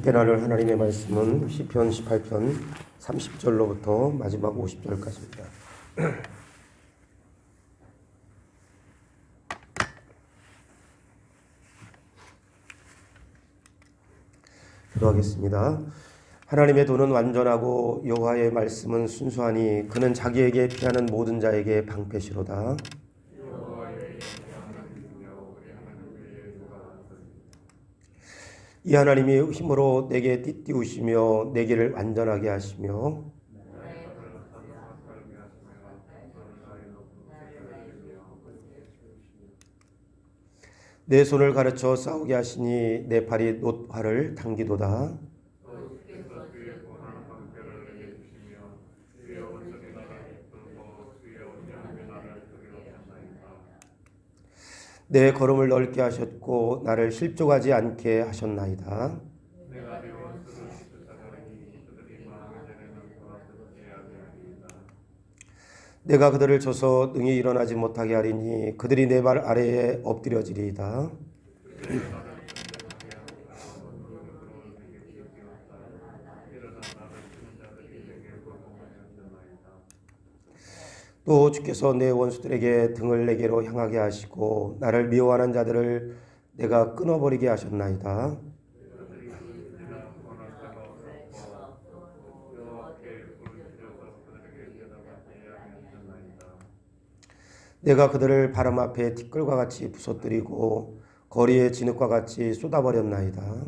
함께 나눌 하나님의 말씀은 시편 18편 30절로부터 마지막 50절까지입니다. 기도하겠습니다. 하나님의 도는 완전하고 여호와의 말씀은 순수하니 그는 자기에게 피하는 모든 자에게 방패시로다. 이 하나님이 힘으로 내게 띠띠우시며 내 길을 완전하게 하시며 내 손을 가르쳐 싸우게 하시니 내 팔이 놋활을 당기도다. 내 걸음을 넓게 하셨고 나를 실족하지 않게 하셨나이다. 내가 그들을 쳐서 능히 일어나지 못하게 하리니 그들이 내 발 아래에 엎드려지리이다. 또 주께서 내 원수들에게 등을 내게로 향하게 하시고 나를 미워하는 자들을 내가 끊어버리게 하셨나이다. 내가 그들을 바람 앞에 티끌과 같이 부서뜨리고 거리에 진흙과 같이 쏟아버렸나이다.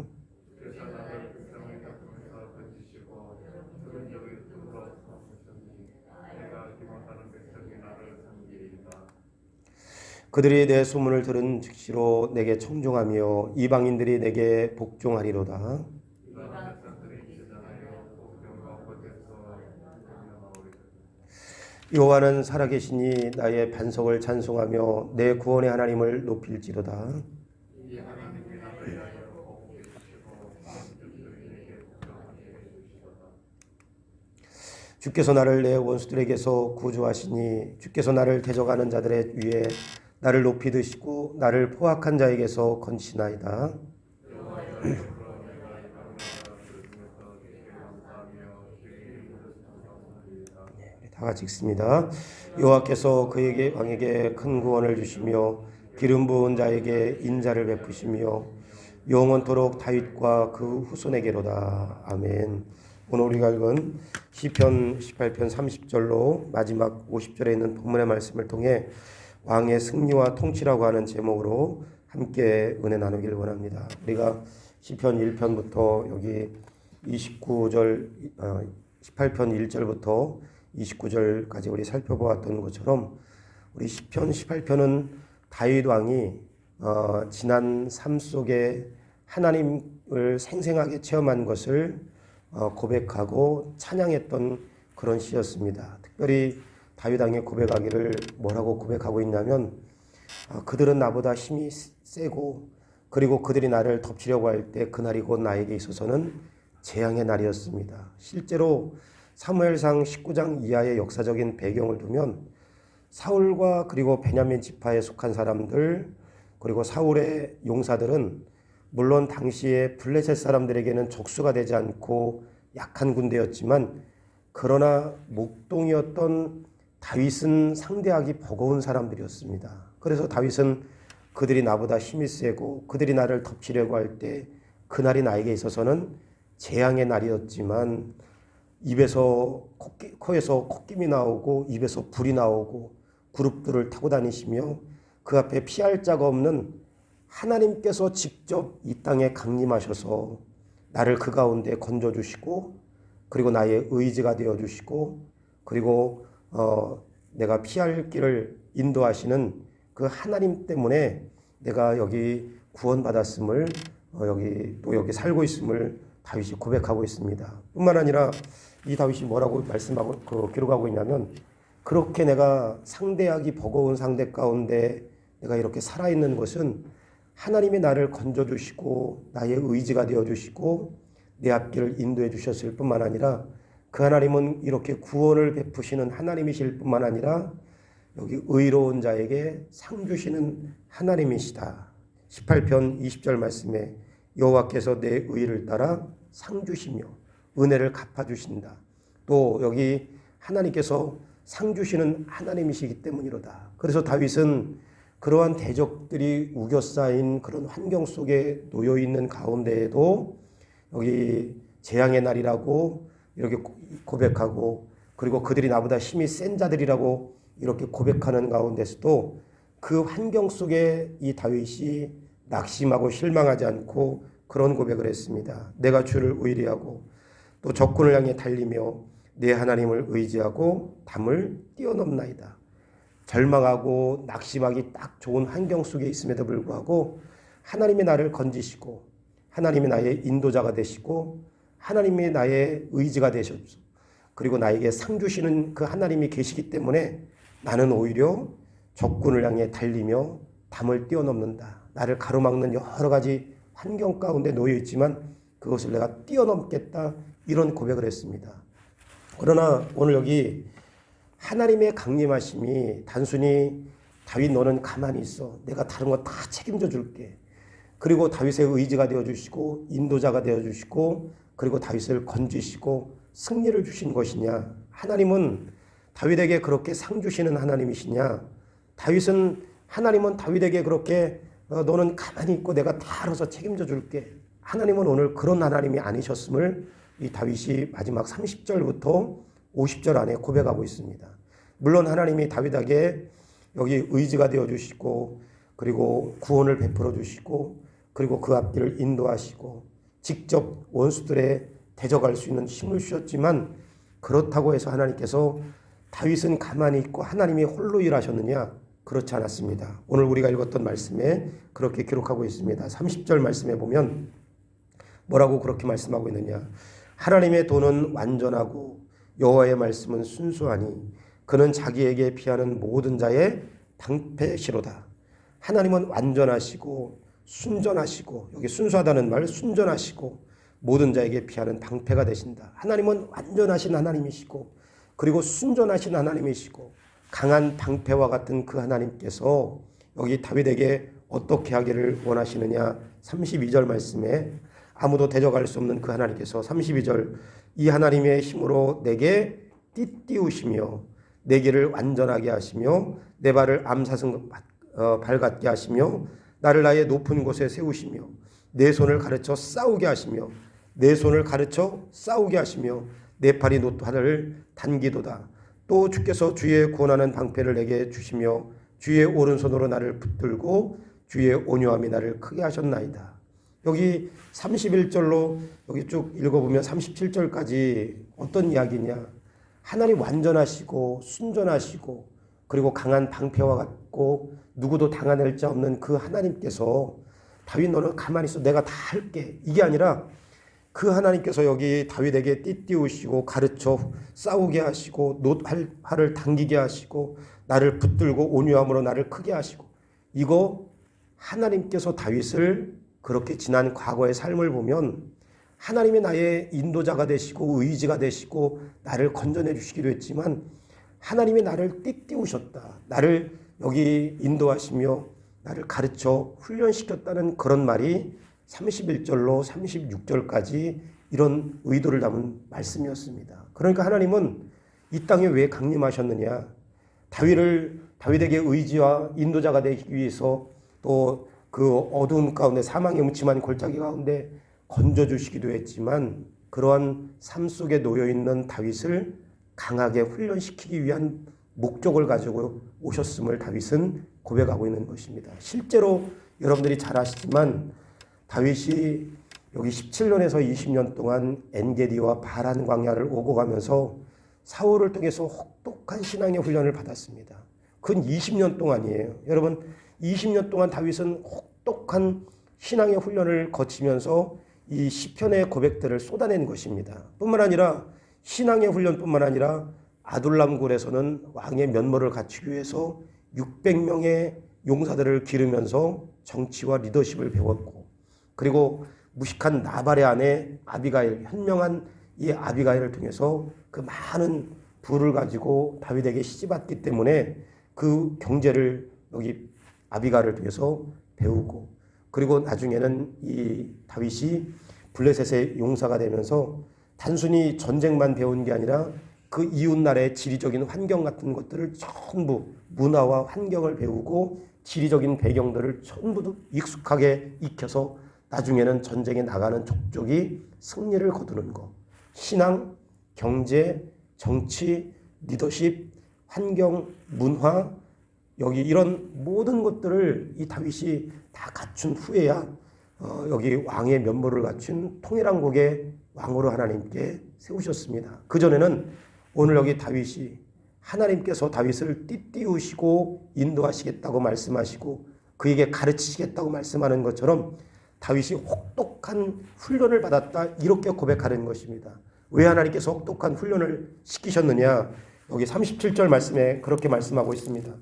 그들이 내 소문을 들은 즉시로 내게 청종하며 이방인들이 내게 복종하리로다. 여호와는 살아계시니 나의 반석을 찬송하며 내 구원의 하나님을 높일지로다. 주께서 나를 내 원수들에게서 구조하시니 주께서 나를 대적하는 자들의 위에 나를 높이 드시고 나를 포악한 자에게서 건지시나이다. 다 같이 읽습니다. 여호와께서 그에게 왕에게 큰 구원을 주시며 기름 부은 자에게 인자를 베푸시며 영원토록 다윗과 그 후손에게로다. 아멘. 오늘 우리가 읽은 시편 18편 30절로 마지막 50절에 있는 본문의 말씀을 통해 왕의 승리와 통치라고 하는 제목으로 함께 은혜 나누기를 원합니다. 우리가 시편 1편부터 여기 29절 18편 1절부터 29절까지 우리 살펴보았던 것처럼 우리 시편 18편은 다윗 왕이 지난 삶 속에 하나님을 생생하게 체험한 것을 고백하고 찬양했던 그런 시였습니다. 특별히 다윗 왕의 고백하기를 뭐라고 고백하고 있냐면 그들은 나보다 힘이 세고 그리고 그들이 나를 덮치려고 할 때 그날이 곧 나에게 있어서는 재앙의 날이었습니다. 실제로 사무엘상 19장 이하의 역사적인 배경을 두면 사울과 그리고 베냐민 지파에 속한 사람들 그리고 사울의 용사들은 물론 당시에 블레셋 사람들에게는 적수가 되지 않고 약한 군대였지만 그러나 목동이었던 다윗은 상대하기 버거운 사람들이었습니다. 그래서 다윗은 그들이 나보다 힘이 세고 그들이 나를 덮치려고 할 때 그날이 나에게 있어서는 재앙의 날이었지만 코에서 콧김이 나오고 입에서 불이 나오고 그룹들을 타고 다니시며 그 앞에 피할 자가 없는 하나님께서 직접 이 땅에 강림하셔서 나를 그 가운데 건져주시고 그리고 나의 의지가 되어주시고 그리고 내가 피할 길을 인도하시는 그 하나님 때문에 내가 여기 구원받았음을 여기 살고 있음을 다윗이 고백하고 있습니다. 뿐만 아니라 이 다윗이 뭐라고 말씀하고 기록하고 있냐면 그렇게 내가 상대하기 버거운 상대 가운데 내가 이렇게 살아있는 것은 하나님이 나를 건져주시고 나의 의지가 되어주시고 내 앞길을 인도해 주셨을 뿐만 아니라 그 하나님은 이렇게 구원을 베푸시는 하나님이실 뿐만 아니라 여기 의로운 자에게 상 주시는 하나님이시다. 18편 20절 말씀에 여호와께서 내 의를 따라 상 주시며 은혜를 갚아주신다. 또 여기 하나님께서 상 주시는 하나님이시기 때문이로다. 그래서 다윗은 그러한 대적들이 우겨싸인 그런 환경 속에 놓여 있는 가운데에도 여기 재앙의 날이라고 이렇게 고백하고, 그리고 그들이 나보다 힘이 센 자들이라고 이렇게 고백하는 가운데서도 그 환경 속에 이 다윗이 낙심하고 실망하지 않고 그런 고백을 했습니다. 내가 주를 의리하고 또 적군을 향해 달리며 내 하나님을 의지하고 담을 뛰어넘나이다. 절망하고 낙심하기 딱 좋은 환경 속에 있음에도 불구하고 하나님이 나를 건지시고 하나님이 나의 인도자가 되시고 하나님이 나의 의지가 되셨소. 그리고 나에게 상 주시는 그 하나님이 계시기 때문에 나는 오히려 적군을 향해 달리며 담을 뛰어넘는다. 나를 가로막는 여러 가지 환경 가운데 놓여 있지만 그것을 내가 뛰어넘겠다. 이런 고백을 했습니다. 그러나 오늘 여기 하나님의 강림하심이 단순히 다윗 너는 가만히 있어. 내가 다른 거 다 책임져 줄게. 그리고 다윗의 의지가 되어주시고 인도자가 되어주시고 그리고 다윗을 건지시고 승리를 주신 것이냐. 하나님은 다윗에게 그렇게 상 주시는 하나님이시냐. 하나님은 다윗에게 그렇게 너는 가만히 있고 내가 다 알아서 책임져 줄게. 하나님은 오늘 그런 하나님이 아니셨음을 이 다윗이 마지막 30절부터 50절 안에 고백하고 있습니다. 물론 하나님이 다윗에게 여기 의지가 되어주시고 그리고 구원을 베풀어 주시고 그리고 그 앞길을 인도하시고 직접 원수들에 대적할 수 있는 힘을 주셨지만 그렇다고 해서 하나님께서 다윗은 가만히 있고 하나님이 홀로 일하셨느냐? 그렇지 않았습니다. 오늘 우리가 읽었던 말씀에 그렇게 기록하고 있습니다. 30절 말씀에 보면 뭐라고 그렇게 말씀하고 있느냐? 하나님의 도는 완전하고 여호와의 말씀은 순수하니 그는 자기에게 피하는 모든 자의 방패시로다. 하나님은 완전하시고 순전하시고, 여기 순수하다는 말 순전하시고 모든 자에게 피하는 방패가 되신다. 하나님은 완전하신 하나님이시고 그리고 순전하신 하나님이시고 강한 방패와 같은 그 하나님께서 여기 다윗에게 어떻게 하기를 원하시느냐. 32절 말씀에 아무도 대적할 수 없는 그 하나님께서 32절 이 하나님의 힘으로 내게 띠띠우시며 내 길을 완전하게 하시며 내 발을 암사슴 발 같게 하시며 나를 나의 높은 곳에 세우시며 내 손을 가르쳐 싸우게 하시며 내 손을 가르쳐 싸우게 하시며 내 팔이 노하를 단기도다. 또 주께서 주의 구원하는 방패를 내게 주시며 주의 오른손으로 나를 붙들고 주의 온유함이 나를 크게 하셨나이다. 여기 31절로 여기 쭉 읽어보면 37절까지 어떤 이야기냐. 하나님 완전하시고 순전하시고 그리고 강한 방패와 같고 누구도 당해낼 자 없는 그 하나님께서 다윗 너는 가만히 있어 내가 다 할게. 이게 아니라 그 하나님께서 여기 다윗에게 띠띠우시고 가르쳐 싸우게 하시고 노팔을 당기게 하시고 나를 붙들고 온유함으로 나를 크게 하시고, 이거 하나님께서 다윗을 그렇게 지난 과거의 삶을 보면 하나님이 나의 인도자가 되시고 의지가 되시고 나를 건져내 주시기도 했지만 하나님이 나를 띠띠우셨다. 나를 여기 인도하시며 나를 가르쳐 훈련시켰다는 그런 말이 31절로 36절까지 이런 의도를 담은 말씀이었습니다. 그러니까 하나님은 이 땅에 왜 강림하셨느냐. 다윗에게 의지와 인도자가 되기 위해서 또 그 어두움 가운데 사망의 음침한 골짜기 가운데 건져주시기도 했지만 그러한 삶 속에 놓여있는 다윗을 강하게 훈련시키기 위한 목적을 가지고 오셨음을 다윗은 고백하고 있는 것입니다. 실제로 여러분들이 잘 아시지만 다윗이 여기 17년에서 20년 동안 엔게디와 바란 광야를 오고 가면서 사울을 통해서 혹독한 신앙의 훈련을 받았습니다. 근 20년 동안이에요. 여러분 20년 동안 다윗은 혹독한 신앙의 훈련을 거치면서 이 시편의 고백들을 쏟아낸 것입니다. 뿐만 아니라 신앙의 훈련뿐만 아니라 아둘람굴에서는 왕의 면모를 갖추기 위해서 600명의 용사들을 기르면서 정치와 리더십을 배웠고, 그리고 무식한 나발의 아내 아비가일, 현명한 이 아비가일을 통해서 그 많은 부를 가지고 다윗에게 시집왔기 때문에 그 경제를 여기 아비가일을 통해서 배우고, 그리고 나중에는 이 다윗이 블레셋의 용사가 되면서 단순히 전쟁만 배운 게 아니라 그 이웃나라의 지리적인 환경 같은 것들을 전부 문화와 환경을 배우고 지리적인 배경들을 전부 익숙하게 익혀서 나중에는 전쟁에 나가는 족족이 승리를 거두는 것. 신앙, 경제, 정치, 리더십, 환경, 문화, 여기 이런 모든 것들을 이 다윗이 다 갖춘 후에야 여기 왕의 면모를 갖춘 통일왕국의 왕으로 하나님께 세우셨습니다. 그전에는 오늘 여기 다윗이 하나님께서 다윗을 띠띠우시고 인도하시겠다고 말씀하시고 그에게 가르치시겠다고 말씀하는 것처럼 다윗이 혹독한 훈련을 받았다 이렇게 고백하는 것입니다. 왜 하나님께서 혹독한 훈련을 시키셨느냐? 여기 37절 말씀에 그렇게 말씀하고 있습니다.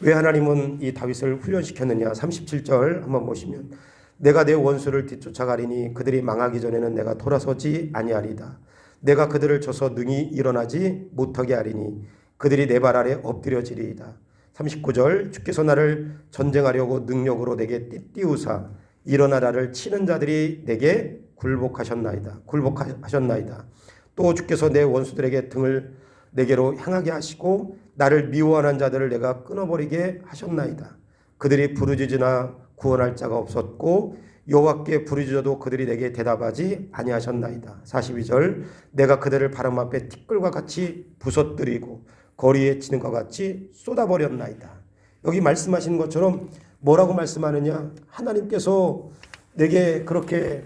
왜 하나님은 이 다윗을 훈련시켰느냐? 37절 한번 보시면 내가 내 원수를 뒤쫓아가리니 그들이 망하기 전에는 내가 돌아서지 아니하리다. 내가 그들을 쳐서 능히 일어나지 못하게 하리니 그들이 내 발 아래 엎드려지리이다. 39절 주께서 나를 전쟁하려고 능력으로 내게 띠띠우사 일어나라를 치는 자들이 내게 굴복하셨나이다. 또 주께서 내 원수들에게 등을 내게로 향하게 하시고 나를 미워하는 자들을 내가 끊어버리게 하셨나이다. 그들이 부르짖으나 구원할 자가 없었고 여호와께 부르짖어도 그들이 내게 대답하지 아니하셨나이다. 42절 내가 그들을 바람 앞에 티끌과 같이 부서뜨리고 거리에 치는 것 같이 쏟아버렸나이다. 여기 말씀하신 것처럼 뭐라고 말씀하느냐? 하나님께서 내게 그렇게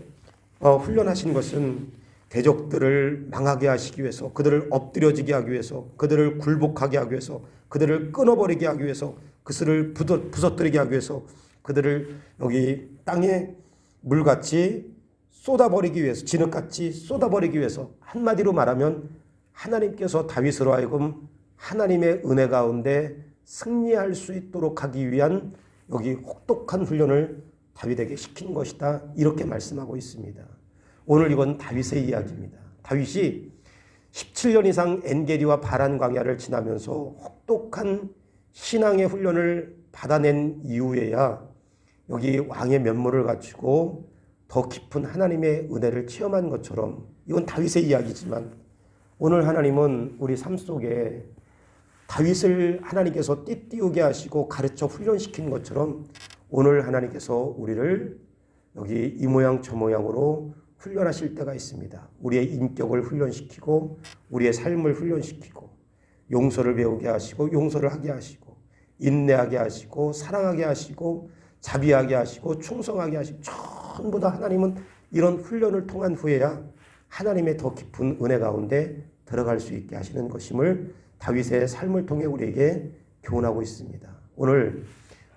훈련하신 것은 대적들을 망하게 하시기 위해서, 그들을 엎드려지게 하기 위해서, 그들을 굴복하게 하기 위해서, 그들을 끊어버리게 하기 위해서, 그들을 부서뜨리게 하기 위해서, 그들을 여기 땅에 물같이 쏟아버리기 위해서, 진흙같이 쏟아버리기 위해서, 한마디로 말하면 하나님께서 다윗으로 하여금 하나님의 은혜 가운데 승리할 수 있도록 하기 위한 여기 혹독한 훈련을 다윗에게 시킨 것이다. 이렇게 말씀하고 있습니다. 오늘 이건 다윗의 이야기입니다. 다윗이 17년 이상 엔게디와 바란 광야를 지나면서 혹독한 신앙의 훈련을 받아낸 이후에야 여기 왕의 면모를 갖추고 더 깊은 하나님의 은혜를 체험한 것처럼 이건 다윗의 이야기지만 오늘 하나님은 우리 삶 속에 다윗을 하나님께서 띠띠우게 하시고 가르쳐 훈련시킨 것처럼 오늘 하나님께서 우리를 여기 이 모양 저 모양으로 훈련하실 때가 있습니다. 우리의 인격을 훈련시키고 우리의 삶을 훈련시키고 용서를 배우게 하시고 용서를 하게 하시고 인내하게 하시고 사랑하게 하시고 자비하게 하시고 충성하게 하시고 전부 다 하나님은 이런 훈련을 통한 후에야 하나님의 더 깊은 은혜 가운데 들어갈 수 있게 하시는 것임을 다윗의 삶을 통해 우리에게 교훈하고 있습니다. 오늘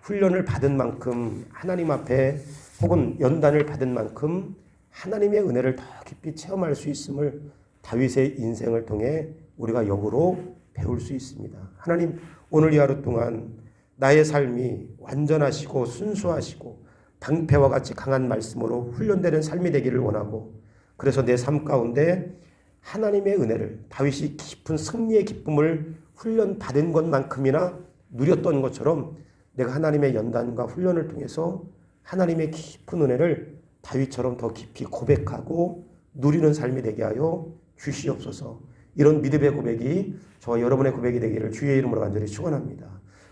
훈련을 받은 만큼 하나님 앞에 혹은 연단을 받은 만큼 하나님의 은혜를 더 깊이 체험할 수 있음을 다윗의 인생을 통해 우리가 역으로 배울 수 있습니다. 하나님 오늘 이 하루 동안 나의 삶이 완전하시고 순수하시고 방패와 같이 강한 말씀으로 훈련되는 삶이 되기를 원하고 그래서 내 삶 가운데 하나님의 은혜를 다윗이 깊은 승리의 기쁨을 훈련받은 것만큼이나 누렸던 것처럼 내가 하나님의 연단과 훈련을 통해서 하나님의 깊은 은혜를 다윗처럼 더 깊이 고백하고 누리는 삶이 되게 하여 주시옵소서. 이런 믿음의 고백이 저와 여러분의 고백이 되기를 주의 이름으로 간절히 축원합니다.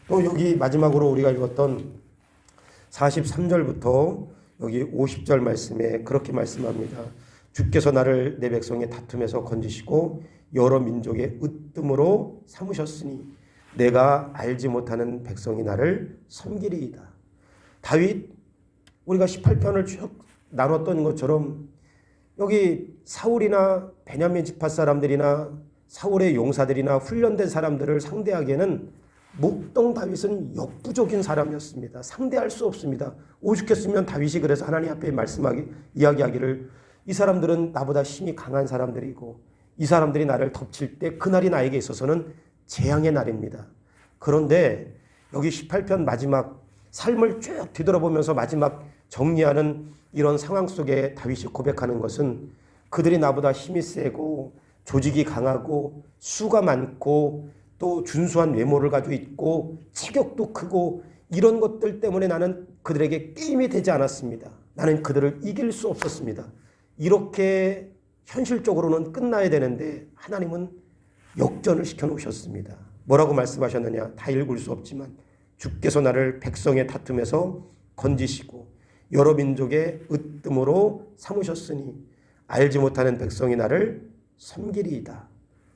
또 여기 마지막으로 우리가 읽었던 43절부터 여기 50절 말씀에 그렇게 말씀합니다. 주께서 나를 내 백성의 다툼에서 건지시고 여러 민족의 으뜸으로 삼으셨으니 내가 알지 못하는 백성이 나를 섬기리이다. 다윗 우리가 18편을 쭉 나눴던 것처럼 여기 사울이나 베냐민 지파 사람들이나 사울의 용사들이나 훈련된 사람들을 상대하기에는 목동 다윗은 역부족인 사람이었습니다. 상대할 수 없습니다. 오죽했으면 다윗이 그래서 하나님 앞에 이야기하기를 이 사람들은 나보다 힘이 강한 사람들이고 이 사람들이 나를 덮칠 때 그날이 나에게 있어서는 재앙의 날입니다. 그런데 여기 18편 마지막 삶을 쭉 뒤돌아보면서 마지막 정리하는 이런 상황 속에 다윗이 고백하는 것은 그들이 나보다 힘이 세고 조직이 강하고 수가 많고 또 준수한 외모를 가지고 있고 체격도 크고 이런 것들 때문에 나는 그들에게 게임이 되지 않았습니다. 나는 그들을 이길 수 없었습니다. 이렇게 현실적으로는 끝나야 되는데 하나님은 역전을 시켜놓으셨습니다. 뭐라고 말씀하셨느냐? 다 읽을 수 없지만 주께서 나를 백성의 다툼에서 건지시고 여러 민족의 으뜸으로 삼으셨으니 알지 못하는 백성이 나를 섬기리이다.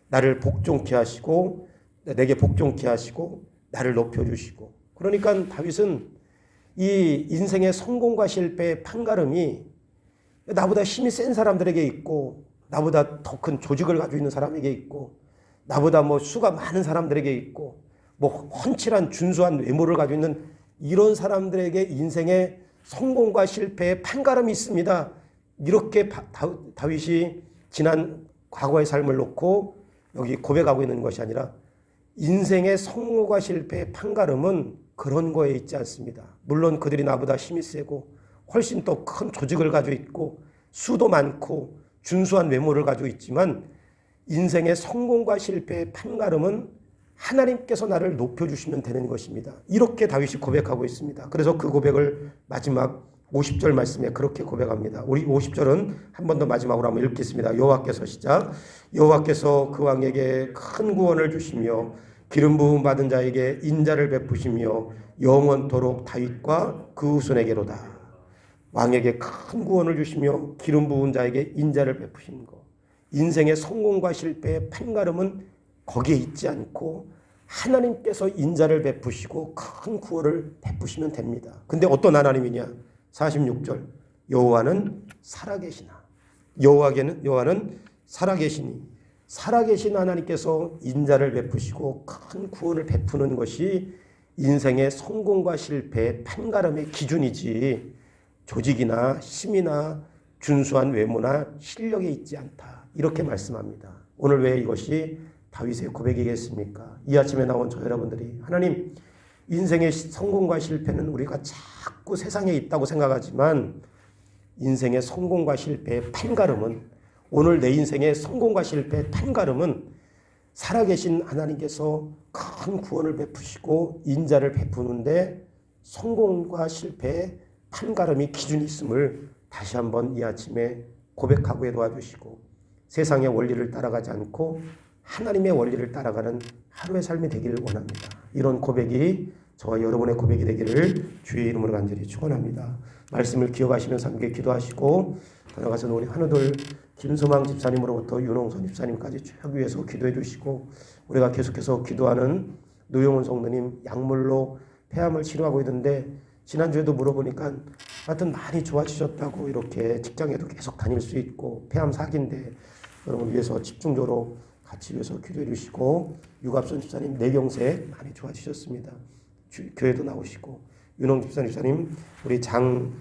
나를 복종케 하시고 내게 복종케 하시고 나를 높여주시고. 그러니까 다윗은 이 인생의 성공과 실패의 판가름이 나보다 힘이 센 사람들에게 있고 나보다 더 큰 조직을 가지고 있는 사람에게 있고 나보다 수가 많은 사람들에게 있고 훤칠한 준수한 외모를 가지고 있는 이런 사람들에게 인생의 성공과 실패의 판가름이 있습니다. 이렇게 다윗이 지난 과거의 삶을 놓고 여기 고백하고 있는 것이 아니라 인생의 성공과 실패의 판가름은 그런 거에 있지 않습니다. 물론 그들이 나보다 힘이 세고 훨씬 더 큰 조직을 가지고 있고 수도 많고 준수한 외모를 가지고 있지만 인생의 성공과 실패의 판가름은 하나님께서 나를 높여주시면 되는 것입니다. 이렇게 다윗이 고백하고 있습니다. 그래서 그 고백을 마지막 50절 말씀에 그렇게 고백합니다. 우리 50절은 한 번 더 마지막으로 한번 읽겠습니다. 여호와께서 시작. 여호와께서 그 왕에게 큰 구원을 주시며 기름 부음 받은 자에게 인자를 베푸시며 영원토록 다윗과 그 후손에게로다. 왕에게 큰 구원을 주시며 기름 부은 자에게 인자를 베푸시는 것. 인생의 성공과 실패의 판가름은 거기에 있지 않고 하나님께서 인자를 베푸시고 큰 구원을 베푸시면 됩니다. 근데 어떤 하나님이냐? 46절. 여호와는 살아계시나. 여호와는 살아계시니. 살아계신 하나님께서 인자를 베푸시고 큰 구원을 베푸는 것이 인생의 성공과 실패의 판가름의 기준이지 조직이나 힘이나 준수한 외모나 실력에 있지 않다. 이렇게 말씀합니다. 오늘 왜 이것이 다윗의 고백이겠습니까? 이 아침에 나온 저 여러분들이 하나님, 인생의 성공과 실패는 우리가 자꾸 세상에 있다고 생각하지만 인생의 성공과 실패의 판가름은, 오늘 내 인생의 성공과 실패의 판가름은 살아계신 하나님께서 큰 구원을 베푸시고 인자를 베푸는데 성공과 실패의 판가름이 기준이 있음을 다시 한번 이 아침에 고백하고 도와주시고 세상의 원리를 따라가지 않고 하나님의 원리를 따라가는 하루의 삶이 되기를 원합니다. 이런 고백이 저와 여러분의 고백이 되기를 주의 이름으로 간절히 축원합니다. 말씀을 기억하시면서 함께 기도하시고 나아가서는 우리 한우들 김소망 집사님으로부터 윤홍선 집사님까지 쭉 위해서 기도해 주시고 우리가 계속해서 기도하는 노영훈 성도님 약물로 폐암을 치료하고 있는데 지난주에도 물어보니까 하여튼 많이 좋아지셨다고, 이렇게 직장에도 계속 다닐 수 있고 폐암 사기인데 여러분 위해서 집중적으로 같이 위해서 기도해 주시고 유갑선 집사님 뇌경색 많이 좋아지셨습니다. 교회도 나오시고 윤홍 집사님 우리 장이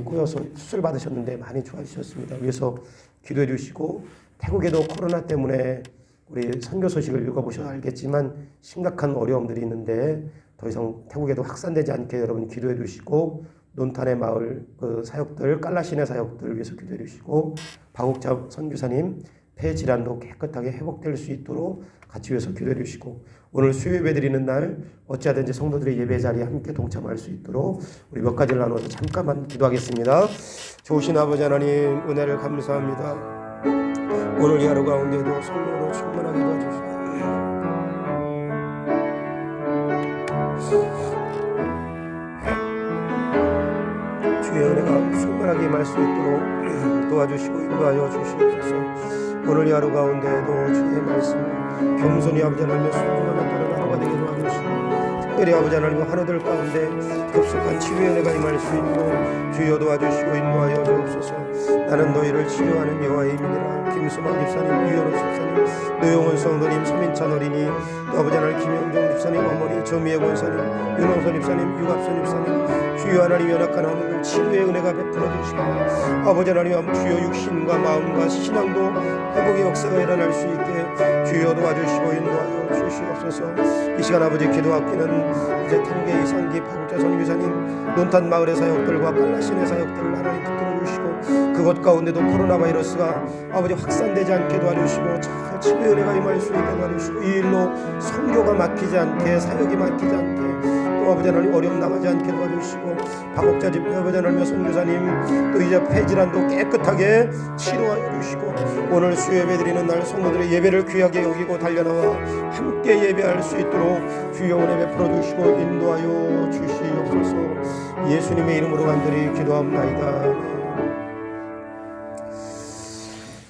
꼬여서 수술 받으셨는데 많이 좋아지셨습니다. 위해서 기도해 주시고 태국에도 코로나 때문에 우리 선교 소식을 읽어보셔야 알겠지만 심각한 어려움들이 있는데 더 이상 태국에도 확산되지 않게 여러분 기도해 주시고 논탄의 마을 그 사역들, 깔라시네 사역들을 위해서 기도해 주시고 박옥자 선교사님 폐 질환도 깨끗하게 회복될 수 있도록 같이 위해서 기도해 주시고 오늘 수요 예배 드리는 날 어찌하든지 성도들의 예배 자리에 함께 동참할 수 있도록 우리 몇 가지를 나눠서 잠깐만 기도하겠습니다. 좋으신 아버지 하나님 은혜를 감사합니다. 오늘 이 하루 가운데도 성령으로 충만하게 도와주시고 주의 은혜가 충만하게 임할 수 있도록 도와주시고 인도하여 주시옵소서. 오늘 이 하루 가운데에도 주의 말씀을 겸손히 아버지 하나님의 순종하며 따르는 하루가 되게 도와주시고 특별히 아버지 하나님 하루들 가운데 급속한 치유의 은혜가 임할 수 있도록 주여 도와주시고 인도하여 주옵소서. 나는 너희를 치료하는 여호와의 이름이라. 김수만 집사님, 유현호 집사님, 노영원 성도님, 서민찬 어린이, 또 아버지 하나님 김영종 집사님 어머니, 조미애 권사님, 윤홍선 집사님, 유갑선 집사님, 주여 하나님 연약한 하늘을 치유의 은혜가 베풀어 주시고 아버지 하나님 주여 육신과 마음과 신앙도 회복의 역사가 일어날 수 있게 주여 도와주시고 인도하여 주시옵소서. 이 시간 아버지 기도 아끼는 이제 태국의 이상기 박국자 선교사님, 논탄 마을의 사역들과 깔라신의 사역들을 하나님 붙들어 주시고, 그것 가운데도 코로나 바이러스가 아버지 확산되지 않게 도와주시고, 잘 치료의 은혜가 임할 수 있게 도와주시고, 이 일로 선교가 막히지 않게, 사역이 막히지 않게, 또 아버지 하나님 어려움 당하지 않게 도와주시고, 박국자 집 아버지 하나님 선교사님, 또 이제 폐질환도 깨끗하게 치료하여 주시고, 오늘 수요예배드리는 날 성도들의 예배를 귀하게 여기고 달려나와 함께 예배할 수 있도록 주여 은혜 베풀어 주시고 인도하여 주시옵소서. 예수님의 이름으로 간절히 기도합나이다.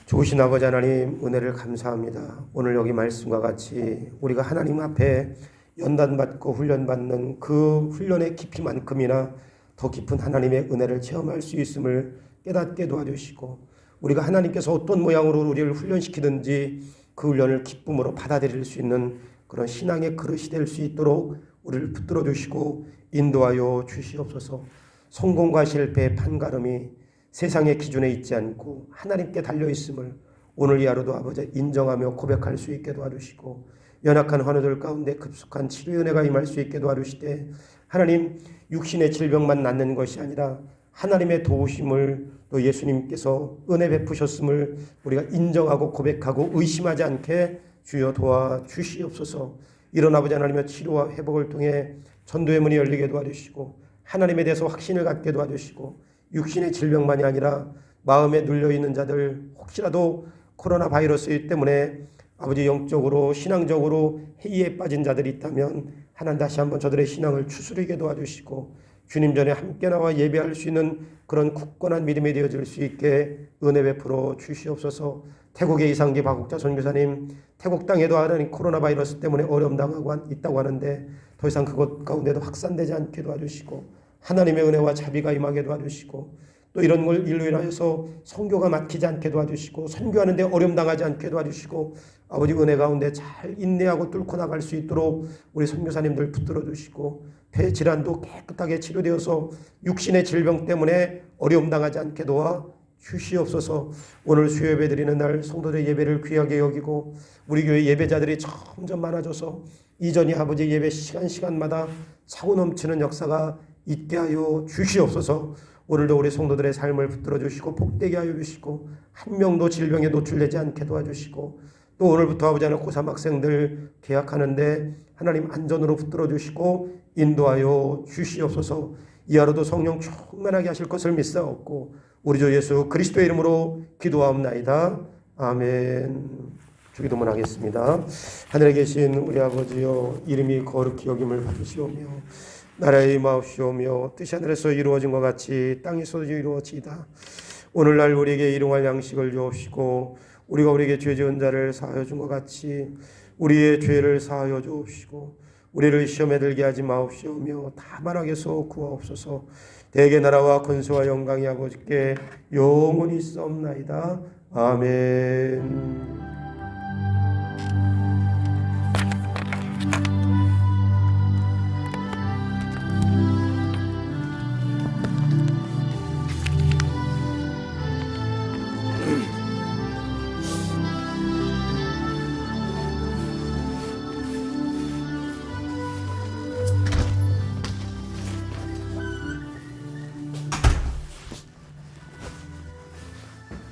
좋으신 아버지 하나님, 은혜를 감사합니다. 오늘 여기 말씀과 같이 우리가 하나님 앞에 연단받고 훈련받는 그 훈련의 깊이만큼이나 더 깊은 하나님의 은혜를 체험할 수 있음을 깨닫게 도와주시고, 우리가 하나님께서 어떤 모양으로 우리를 훈련시키든지 그 훈련을 기쁨으로 받아들일 수 있는 그런 신앙의 그릇이 될 수 있도록 우리를 붙들어 주시고 인도하여 주시옵소서. 성공과 실패의 판가름이 세상의 기준에 있지 않고 하나님께 달려있음을 오늘 이 하루도 아버지 인정하며 고백할 수 있게 도와주시고, 연약한 환우들 가운데 급속한 치료의 은혜가 임할 수 있게 도와주시되, 하나님 육신의 질병만 낫는 것이 아니라 하나님의 도우심을 또 예수님께서 은혜 베푸셨음을 우리가 인정하고 고백하고 의심하지 않게 주여 도와주시옵소서. 이런 아버지 하나님의 치료와 회복을 통해 전도의 문이 열리게 도와주시고, 하나님에 대해서 확신을 갖게 도와주시고, 육신의 질병만이 아니라 마음에 눌려있는 자들, 혹시라도 코로나 바이러스 때문에 아버지 영적으로 신앙적으로 해이에 빠진 자들이 있다면 하나님 다시 한번 저들의 신앙을 추스르게 도와주시고, 주님 전에 함께 나와 예배할 수 있는 그런 굳건한 믿음이 되어질 수 있게 은혜 베풀어 주시옵소서. 태국의 이상기 박국자 선교사님, 태국 땅에도 하나님 코로나 바이러스 때문에 어려움 당하고 있다고 하는데 더 이상 그것 가운데도 확산되지 않게 도와주시고, 하나님의 은혜와 자비가 임하게 도와주시고, 또 이런 걸 일로 인하여서 선교가 막히지 않게 도와주시고, 선교하는데 어려움 당하지 않게 도와주시고, 아버지 은혜 가운데 잘 인내하고 뚫고 나갈 수 있도록 우리 선교사님들 붙들어 주시고, 폐 질환도 깨끗하게 치료되어서 육신의 질병 때문에 어려움 당하지 않게 도와 주시옵소서. 오늘 수요예배 드리는 날 성도들의 예배를 귀하게 여기고, 우리 교회 예배자들이 점점 많아져서 이전이 아버지 예배 시간마다 차고 넘치는 역사가 있게 하여 주시옵소서. 오늘도 우리 성도들의 삶을 붙들어 주시고 복되게 하여 주시고, 한 명도 질병에 노출되지 않게 도와주시고, 또 오늘부터 아버지 하나님 고3 학생들 개학하는데 하나님 안전으로 붙들어 주시고 인도하여 주시옵소서. 이 하루도 성령 충만하게 하실 것을 믿사옵고 우리 주 예수 그리스도의 이름으로 기도하옵나이다. 아멘. 주기도문하겠습니다. 하늘에 계신 우리 아버지여, 이름이 거룩히 여김을 받으시오며 나라의 임하옵시오며 뜻이 하늘에서 이루어진 것 같이 땅에서도 이루어지이다. 오늘날 우리에게 일용할 양식을 주옵시고, 우리가 우리에게 죄 지은 자를 사하여 준 것 같이 우리의 죄를 사하여 주옵시고, 우리를 시험에 들게 하지 마옵시오며 다만 악에서 구하옵소서. 대개 나라와 권세와 영광이 아버지께 영원히 있사옵나이다. 아멘.